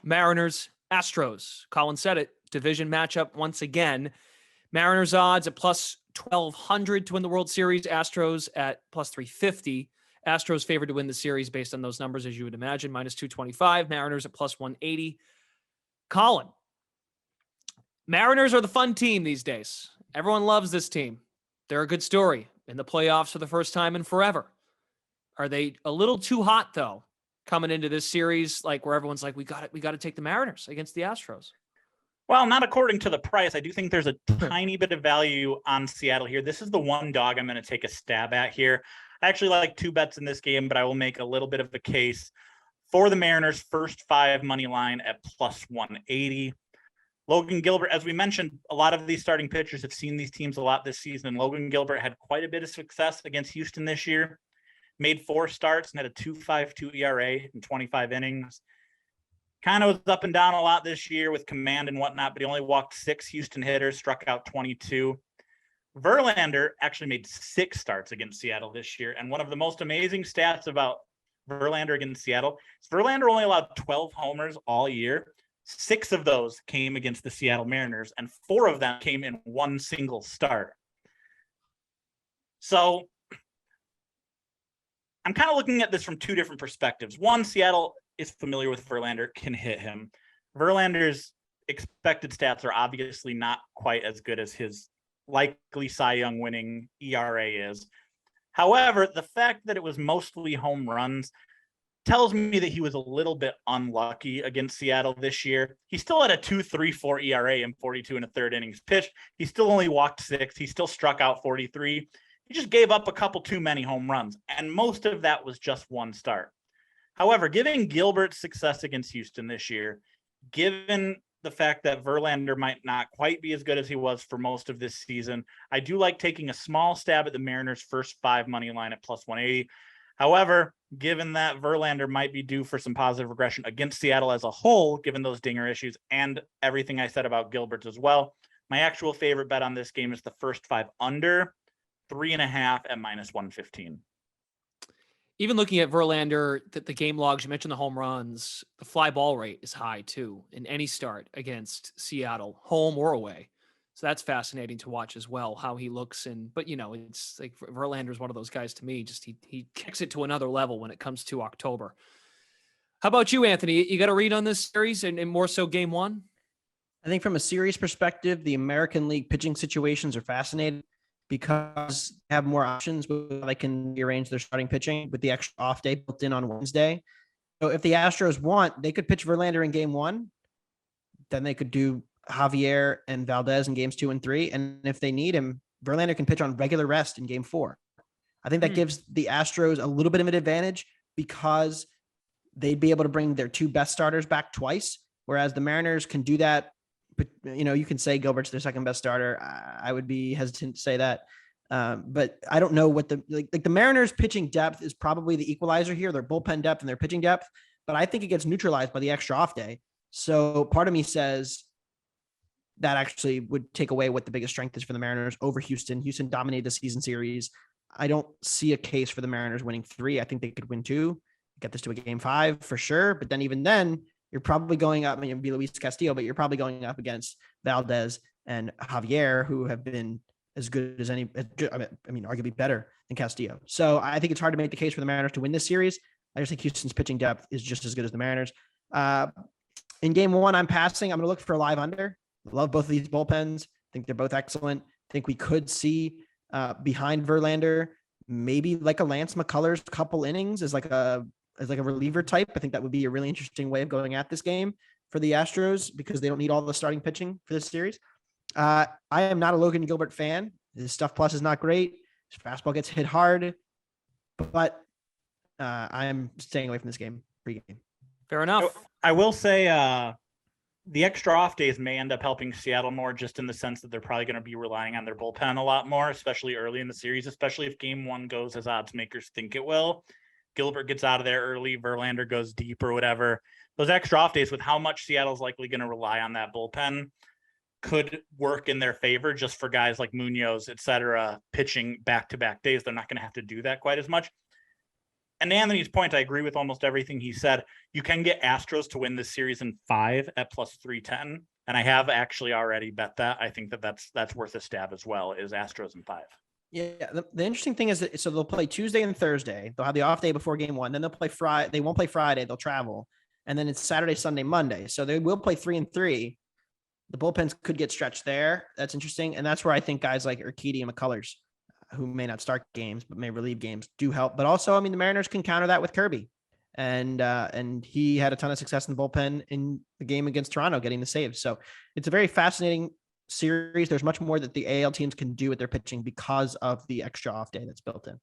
Mariners, Astros. Colin said it. Division matchup once again. Mariners odds at plus 1,200 to win the World Series. Astros at plus 350. Astros favored to win the series based on those numbers, as you would imagine, minus 225. Mariners at plus 180. Colin, Mariners are the fun team these days. Everyone loves this team. They're a good story in the playoffs for the first time in forever. Are they a little too hot, though, coming into this series, like where everyone's like, we got to take the Mariners against the Astros? Well, not according to the price. I do think there's a tiny bit of value on Seattle here. This is the one dog I'm going to take a stab at here. I actually like two bets in this game, but I will make a little bit of a case for the Mariners' first 5 money line at plus 180. Logan Gilbert, as we mentioned, a lot of these starting pitchers have seen these teams a lot this season. And Logan Gilbert had quite a bit of success against Houston this year, made 4 starts and had a 2.52 ERA in 25 innings. Kind of was up and down a lot this year with command and whatnot, but he only walked 6 Houston hitters, struck out 22. Verlander actually made 6 starts against Seattle this year. And one of the most amazing stats about Verlander against Seattle is Verlander only allowed 12 homers all year. 6 of those came against the Seattle Mariners, and 4 of them came in one single start. So I'm kind of looking at this from 2 different perspectives. One, Seattle is familiar with Verlander, can hit him. Verlander's expected stats are obviously not quite as good as his likely Cy Young winning ERA is. However, the fact that it was mostly home runs tells me that he was a little bit unlucky against Seattle this year. He still had a 2.34 ERA in 42 and a third innings pitched. He still only walked 6. He still struck out 43. He just gave up a couple too many home runs, and most of that was just one start. However, given Gilbert's success against Houston this year, given the fact that Verlander might not quite be as good as he was for most of this season, I do like taking a small stab at the Mariners' first 5 money line at plus 180. However, given that Verlander might be due for some positive regression against Seattle as a whole, given those dinger issues and everything I said about Gilbert as well, my actual favorite bet on this game is the first 5 under, 3.5 at minus 115. Even looking at Verlander, the game logs, you mentioned the home runs, the fly ball rate is high too in any start against Seattle, home or away. So that's fascinating to watch as well, how he looks. But it's like Verlander is one of those guys to me, just he kicks it to another level when it comes to October. How about you, Anthony? You got a read on this series and more so game 1? I think from a series perspective, the American League pitching situations are fascinating because they have more options where they can rearrange their starting pitching with the extra off day built in on Wednesday. So if the Astros want, they could pitch Verlander in game 1. Then they could do Javier and Valdez in games 2 and 3. And if they need him, Verlander can pitch on regular rest in game 4. I think that gives the Astros a little bit of an advantage because they'd be able to bring their 2 best starters back twice. Whereas the Mariners can do that. But, you can say Gilbert's their second best starter. I would be hesitant to say that. But I don't know what the Mariners pitching depth is probably the equalizer here, their bullpen depth and their pitching depth. But I think it gets neutralized by the extra off day. So part of me says that actually would take away what the biggest strength is for the Mariners over Houston. Houston dominated the season series. I don't see a case for the Mariners winning 3. I think they could win 2, get this to a game 5 for sure. But then even then, you're probably going up, it'd be Luis Castillo, but you're probably going up against Valdez and Javier, who have been as good as any, arguably better than Castillo. So I think it's hard to make the case for the Mariners to win this series. I just think Houston's pitching depth is just as good as the Mariners. In game 1, I'm passing. I'm going to look for a live under. I love both of these bullpens. I think they're both excellent. I think we could see behind Verlander, maybe like a Lance McCullers couple innings as like a reliever type. I think that would be a really interesting way of going at this game for the Astros because they don't need all the starting pitching for this series. I am not a Logan Gilbert fan. His stuff plus is not great. His fastball gets hit hard, but I am staying away from this game pregame. Fair enough. I will say the extra off days may end up helping Seattle more just in the sense that they're probably going to be relying on their bullpen a lot more, especially early in the series, especially if game 1 goes as odds makers think it will. Gilbert gets out of there early, Verlander goes deep or whatever. Those extra off days with how much Seattle's likely going to rely on that bullpen could work in their favor just for guys like Munoz, et cetera, pitching back-to-back days. They're not going to have to do that quite as much. And to Anthony's point, I agree with almost everything he said. You can get Astros to win this series in 5 at plus 310. And I have actually already bet that. I think that's worth a stab as well, is Astros in 5. Yeah. The interesting thing is that so they'll play Tuesday and Thursday. They'll have the off day before game 1. Then they'll play Friday. They won't play Friday. They'll travel. And then it's Saturday, Sunday, Monday. So they will play 3 and 3. The bullpens could get stretched there. That's interesting. And that's where I think guys like Urquidy and McCullers, who may not start games, but may relieve games, do help. But also, I mean, the Mariners can counter that with Kirby. And he had a ton of success in the bullpen in the game against Toronto, getting the saves. So it's a very fascinating series. There's much more that the AL teams can do with their pitching because of the extra off day that's built in.